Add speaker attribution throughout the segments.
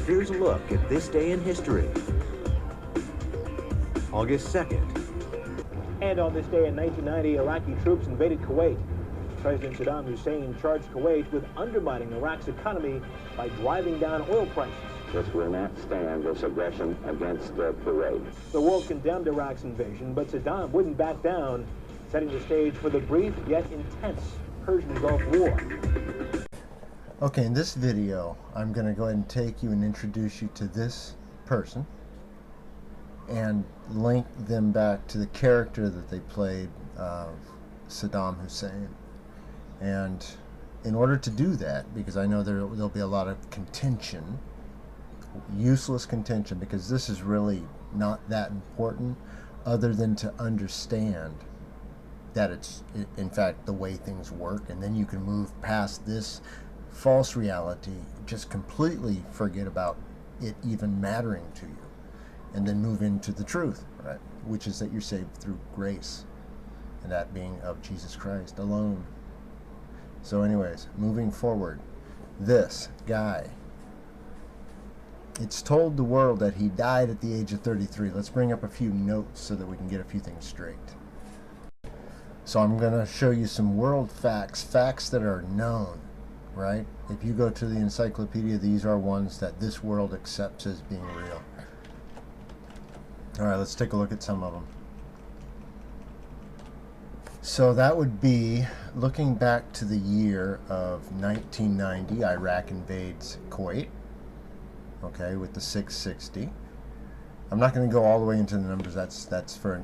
Speaker 1: Here's a look at this day in history. August 2nd.
Speaker 2: And on this day in 1990, Iraqi troops invaded Kuwait. President Saddam Hussein charged Kuwait with undermining Iraq's economy by driving down oil prices.
Speaker 3: This will not stand this aggression against Kuwait.
Speaker 2: The world condemned Iraq's invasion, but Saddam wouldn't back down, setting the stage for the brief yet intense Persian Gulf War.
Speaker 4: Okay, in this video, I'm going to go ahead and take you and introduce you to this person and link them back to the character that they played, Saddam Hussein. And in order to do that, because I know there'll be a lot of contention, useless contention, because this is really not that important other than to understand that it's in fact the way things work, and then you can move past this false reality, just completely forget about it even mattering to you, and then move into the truth, right? Which is that you're saved through grace, and that being of Jesus Christ alone. So anyways, moving forward, this guy, it's told the world that he died at the age of 33. Let's bring up a few notes so that we can get a few things straight. So I'm going to show you some world facts that are known, right? If you go to the encyclopedia, these are ones that this world accepts as being real. All right, let's take a look at some of them. So that would be looking back to the year of 1990, Iraq invades Kuwait, okay, with the 660. I'm not going to go all the way into the numbers. That's for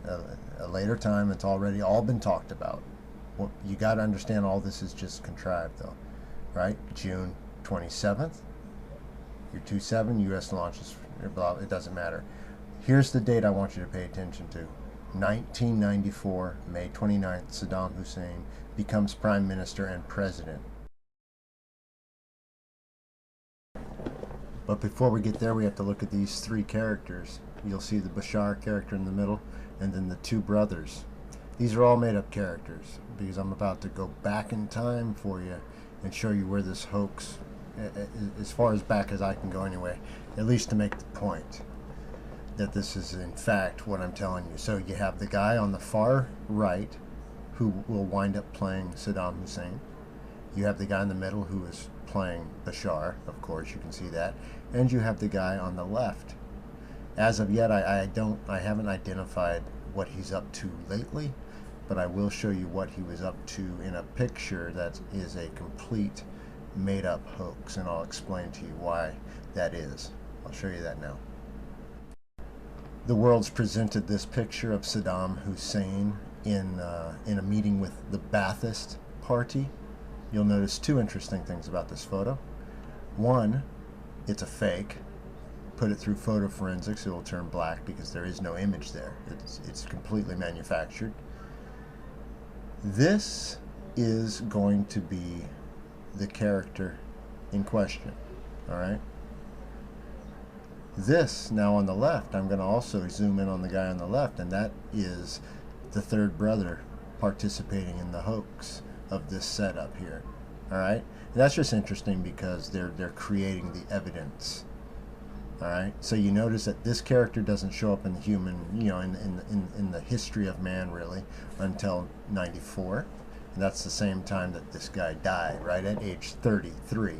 Speaker 4: a later time. It's already all been talked about. Well, you got to understand all this is just contrived, though, right? June 27th, year 27, U.S. launches, blah, it doesn't matter. Here's the date I want you to pay attention to. 1994, May 29th, Saddam Hussein becomes Prime Minister and President. But before we get there, we have to look at these three characters. You'll see the Bashar character in the middle, and then the two brothers. These are all made-up characters, because I'm about to go back in time for you and show you where this hoax, as far as back as I can go anyway, at least to make the point that this is in fact what I'm telling you. So you have the guy on the far right who will wind up playing Saddam Hussein. You have the guy in the middle who is playing Bashar, of course, you can see that. And you have the guy on the left. As of yet, I haven't identified what he's up to lately, but I will show you what he was up to in a picture that is a complete made-up hoax, and I'll explain to you why that is. I'll show you that now. The world's presented this picture of Saddam Hussein in a meeting with the Ba'athist Party. You'll notice two interesting things about this photo. One, it's a fake. Put it through photo forensics, it will turn black because there is no image there. It's completely manufactured. This is going to be the character in question, all right? This, now on the left, I'm going to also zoom in on the guy on the left, and that is the third brother participating in the hoax of this setup here. All right, and that's just interesting because they're creating the evidence. All right, so you notice that this character doesn't show up in the human, in the history of man really until 94, and that's the same time that this guy died, right at age 33,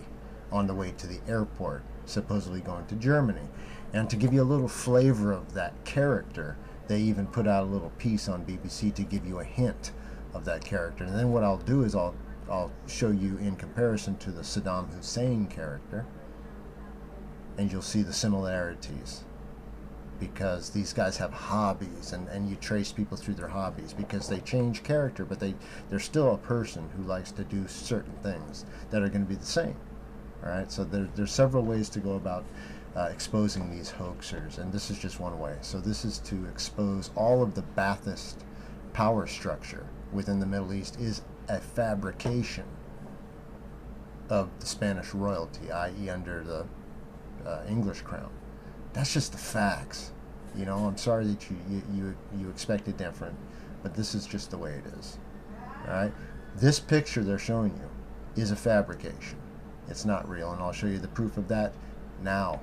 Speaker 4: on the way to the airport, supposedly going to Germany. And to give you a little flavor of that character, they even put out a little piece on BBC to give you a hint of that character. And then what I'll do is I'll show you in comparison to the Saddam Hussein character, and you'll see the similarities, because these guys have hobbies, and you trace people through their hobbies, because they change character, but they're still a person who likes to do certain things that are going to be the same. All right, so there's several ways to go about exposing these hoaxers, and this is just one way. So this is to expose all of the Ba'athist power structure within the Middle East is a fabrication of the Spanish royalty, i.e. under the English crown. That's just the facts. You know, I'm sorry that you expected different, but this is just the way it is. All right, this picture they're showing you is a fabrication. It's not real, and I'll show you the proof of that now.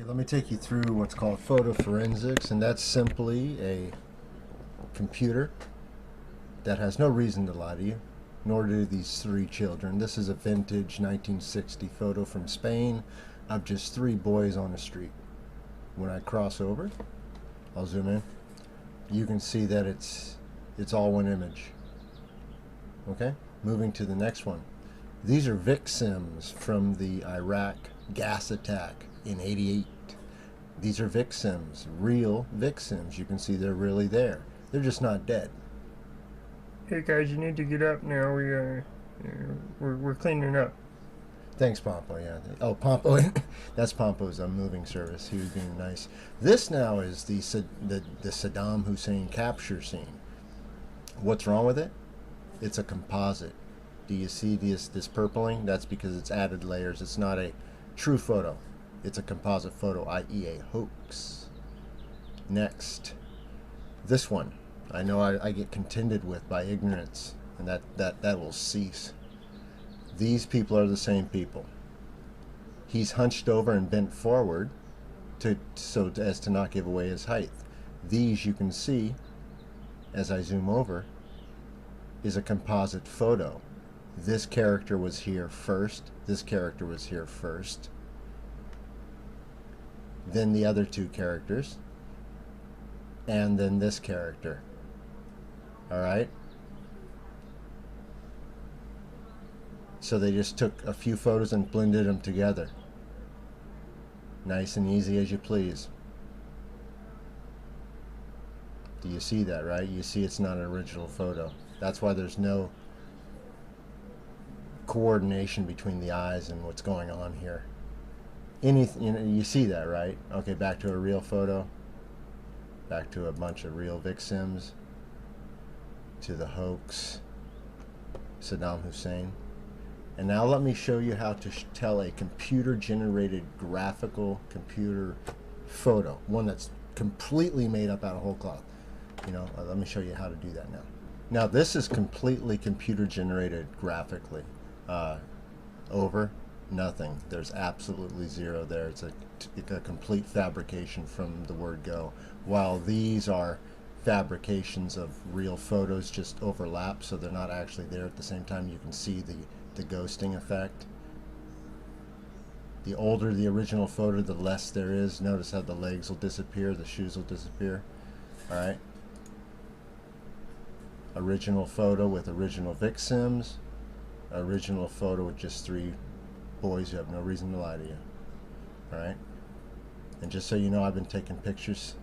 Speaker 4: Okay, let me take you through what's called photo forensics, and that's simply a computer that has no reason to lie to you, nor do these three children. This is a vintage 1960 photo from Spain of just three boys on the street. When I cross over, I'll zoom in, you can see that it's all one image. Okay, moving to the next one. These are victims from the Iraq gas attack in '88. These are victims, real victims. You can see they're really there. They're just not dead.
Speaker 5: Hey guys, you need to get up now. We're cleaning up.
Speaker 4: Thanks, Pompo. Yeah. Oh, Pompo. That's Pompo's moving service. He was being nice. This now is the Saddam Hussein capture scene. What's wrong with it? It's a composite. Do you see this purpling? That's because it's added layers. It's not a true photo. It's a composite photo, i.e. a hoax. Next, this one. I know I get contended with by ignorance, and that will cease. These people are the same people. He's hunched over and bent forward so as to not give away his height. These, you can see, as I zoom over, is a composite photo. This character was here first. This character was here first. Then the other two characters. And then this character. Alright? So they just took a few photos and blended them together. Nice and easy as you please. Do you see that, right? You see it's not an original photo. That's why there's no coordination between the eyes and what's going on here. You see that, right? Okay, back to a real photo. Back to a bunch of real victims. To the hoax. Saddam Hussein. And now let me show you how to tell a computer-generated graphical computer photo. One that's completely made up out of whole cloth. Let me show you how to do that now. Now this is completely computer-generated graphically. Over, nothing. There's absolutely zero there. It's a complete fabrication from the word go. While these are fabrications of real photos, just overlap, so they're not actually there at the same time. You can see the ghosting effect. The older the original photo, the less there is. Notice how the legs will disappear, the shoes will disappear. Alright. Original photo with original victims. Original photo with just three boys who have no reason to lie to you. Alright. And just so you know, I've been taking pictures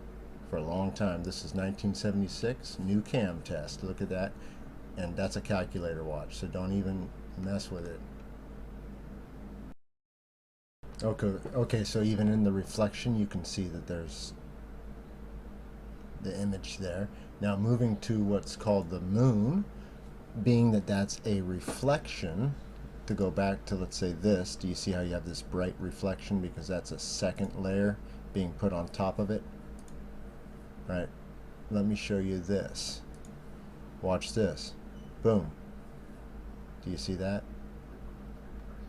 Speaker 4: for a long time. This is 1976, new cam test. Look at that. And that's a calculator watch, so don't even mess with it. Okay, so even in the reflection you can see that there's the image there. Now moving to what's called the moon, being that that's a reflection, to go back to, let's say, this, do you see how you have this bright reflection because that's a second layer being put on top of it? Right, let me show you this. Watch this. Boom. Do you see that?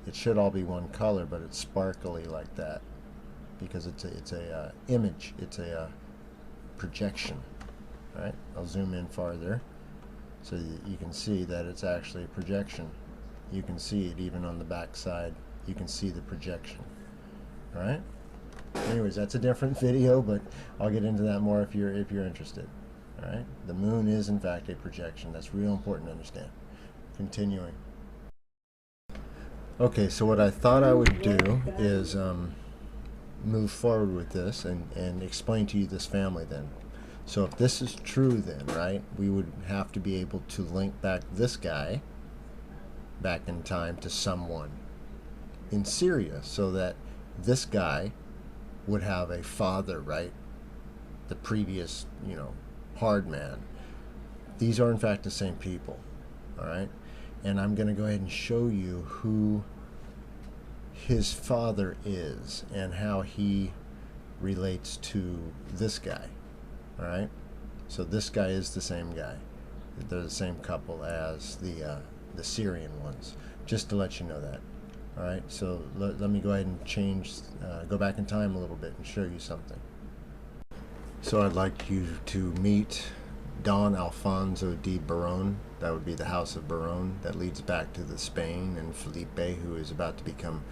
Speaker 4: It should all be one color, but it's sparkly like that because it's a image. It's a projection. All right, I'll zoom in farther so you can see that it's actually a projection. You can see it even on the back side. You can see the projection. All right. Anyways, that's a different video, but I'll get into that more if you're interested. All right. The moon is in fact a projection. That's real important to understand. Continuing. Okay, so what I thought I would do is move forward with this and explain to you this family then. So if this is true then, right, we would have to be able to link back this guy back in time to someone in Syria so that this guy would have a father, right? The previous, hard man. These are in fact the same people, all right? And I'm going to go ahead and show you who his father is and how he relates to this guy, all right? So this guy is the same guy. They're the same couple as the Syrian ones, just to let you know that, All right, so let me go ahead and go back in time a little bit and show you something. So I'd like you to meet Don Alfonso de Boron. That would be the House of Boron. That leads back to the Spain and Felipe, who is about to become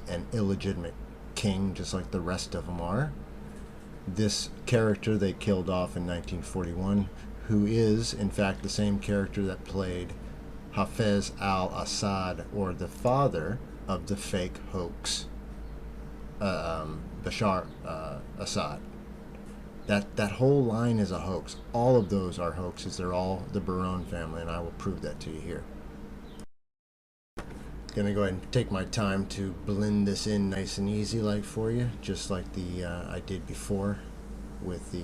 Speaker 4: an illegitimate king, just like the rest of them are. This character they killed off in 1941, who is, in fact, the same character that played Hafez al-Assad, or the father of the fake hoax, Bashar Assad. That whole line is a hoax. All of those are hoaxes. They're all the Barone family, and I will prove that to you here. Gonna go ahead and take my time to blend this in nice and easy like for you, just like I did before with the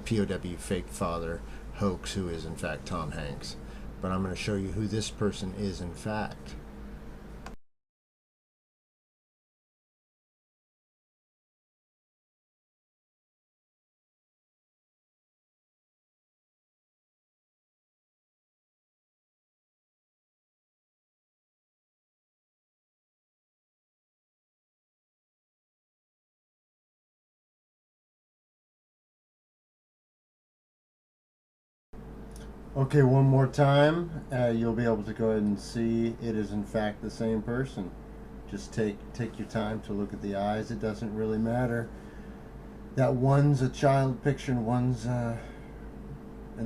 Speaker 4: POW fake father hoax, who is in fact Tom Hanks. But I'm going to show you who this person is in fact. Okay, one more time. You'll be able to go ahead and see it is in fact the same person. Just take your time to look at the eyes. It doesn't really matter that one's a child picture and one's an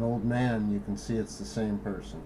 Speaker 4: old man. You can see it's the same person.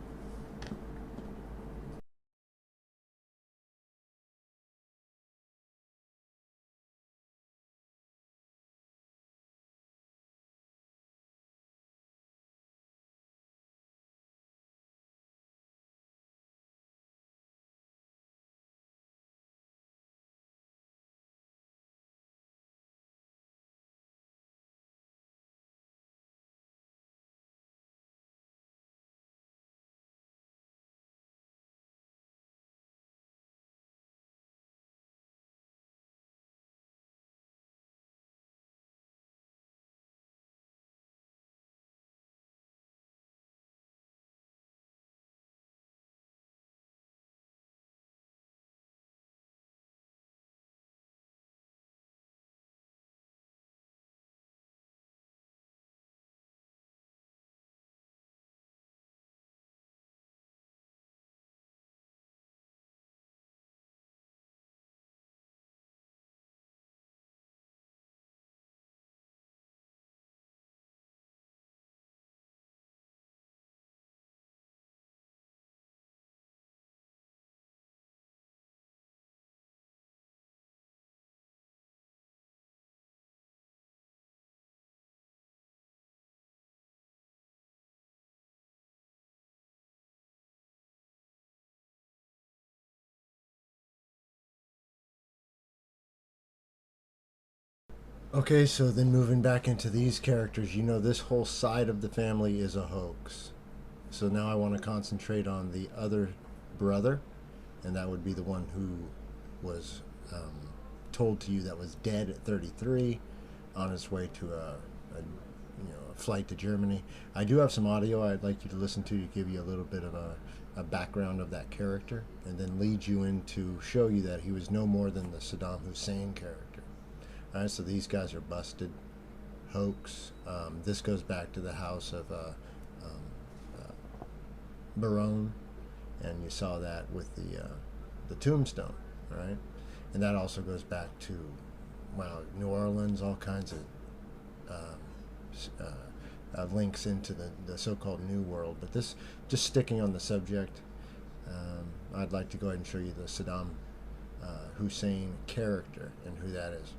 Speaker 4: Okay, so then moving back into these characters, you know this whole side of the family is a hoax. So now I want to concentrate on the other brother, and that would be the one who was told to you that was dead at 33, on his way to a flight to Germany. I do have some audio I'd like you to listen to give you a little bit of a background of that character, and then lead you into show you that he was no more than the Saddam Hussein character. All right, so these guys are busted. Hoax. This goes back to the house of Barone, and you saw that with the tombstone, right? And that also goes back to, wow, New Orleans, all kinds of links into the so-called New World. But this, just sticking on the subject, I'd like to go ahead and show you the Saddam Hussein character and who that is.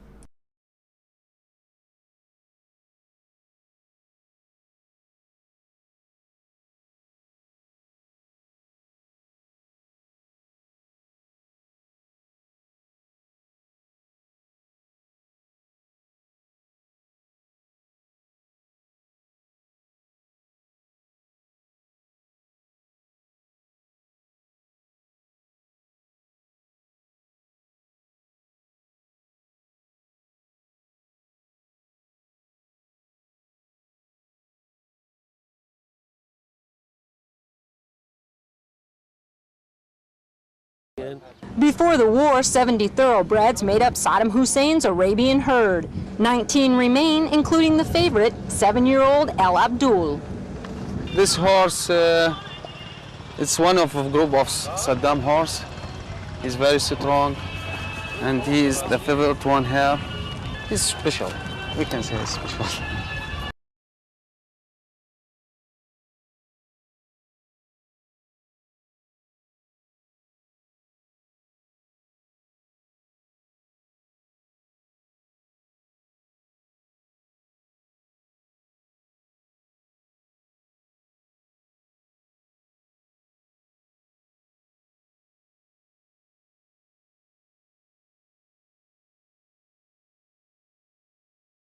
Speaker 6: Hussein.
Speaker 7: Before the war, 70 thoroughbreds made up Saddam Hussein's Arabian herd. 19 remain, including the favorite, 7-year-old El Abdul.
Speaker 8: This horse, it's one of a group of Saddam horse. He's very strong, and he is the favorite one here. He's special. We can say he's special.